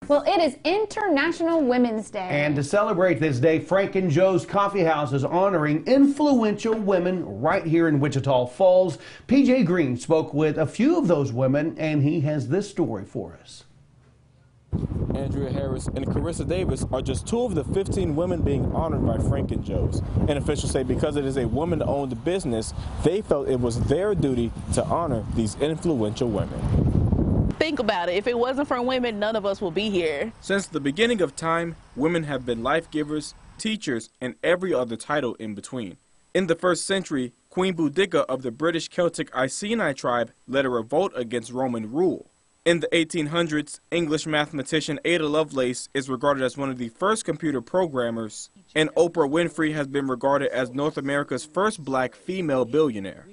Well, it is International Women's Day. And to celebrate this day, Frank and Joe's Coffee House is honoring influential women right here in Wichita Falls. PJ Green spoke with a few of those women, and he has this story for us. Andrea Harris and Carissa Davis are just two of the 15 women being honored by Frank and Joe's. And officials say because it is a woman-owned business, they felt it was their duty to honor these influential women. Think about it. If it wasn't for women, none of us will be here. Since the beginning of time, women have been life givers, teachers, and every other title in between. In the 1st century, Queen Boudica of the British Celtic Iceni tribe led a revolt against Roman rule. In the 1800s, English mathematician Ada Lovelace is regarded as one of the first computer programmers, and Oprah Winfrey has been regarded as North America's first black female billionaire.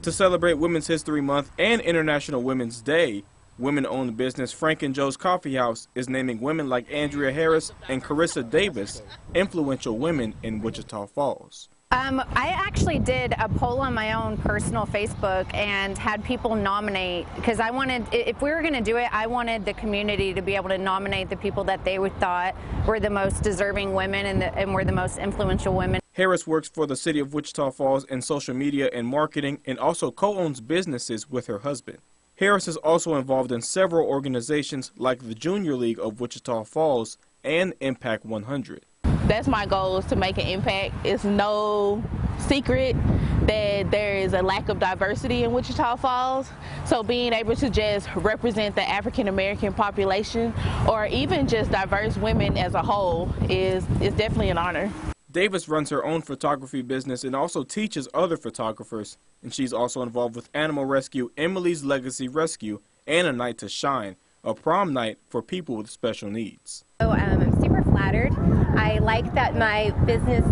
To celebrate Women's History Month and International Women's Day, women-owned business Frank and Joe's Coffee House is naming women like Andrea Harris and Carissa Davis influential women in Wichita Falls. I actually did a poll on my own personal Facebook and had people nominate, because I wanted, if we were going to do it, I wanted the community to be able to nominate the people that they thought were the most deserving women and were the most influential women. Harris works for the city of Wichita Falls in social media and marketing, and also co-owns businesses with her husband. Harris is also involved in several organizations like the Junior League of Wichita Falls and Impact 100. That's my goal, is to make an impact. It's no secret that there is a lack of diversity in Wichita Falls. So being able to just represent the African American population, or even just diverse women as a whole, is definitely an honor. Davis runs her own photography business and also teaches other photographers. And she's also involved with Animal Rescue, Emily's Legacy Rescue, and A Night to Shine, a prom night for people with special needs. So I'm super flattered. I like that my business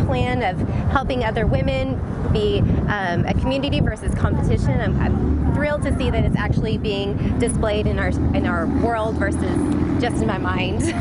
plan of helping other women be a community versus competition. I'm thrilled to see that it's actually being displayed in our world versus just in my mind.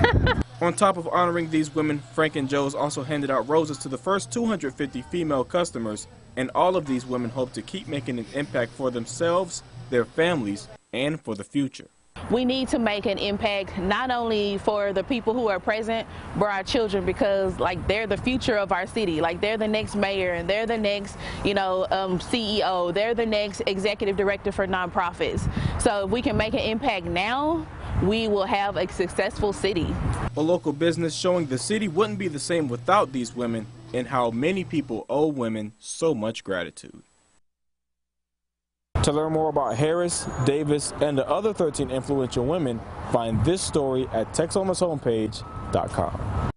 On top of honoring these women, Frank and Joe's also handed out roses to the first 250 female customers, and all of these women hope to keep making an impact for themselves, their families, and for the future. We need to make an impact not only for the people who are present, but our children, because they're the future of our city. They're the next mayor, and they're the next CEO. They're the next executive director for nonprofits. So if we can make an impact now, we will have a successful city. A local business showing the city wouldn't be the same without these women, and how many people owe women so much gratitude. To learn more about Harris, Davis, and the other 13 influential women, find this story at Texomashomepage.com.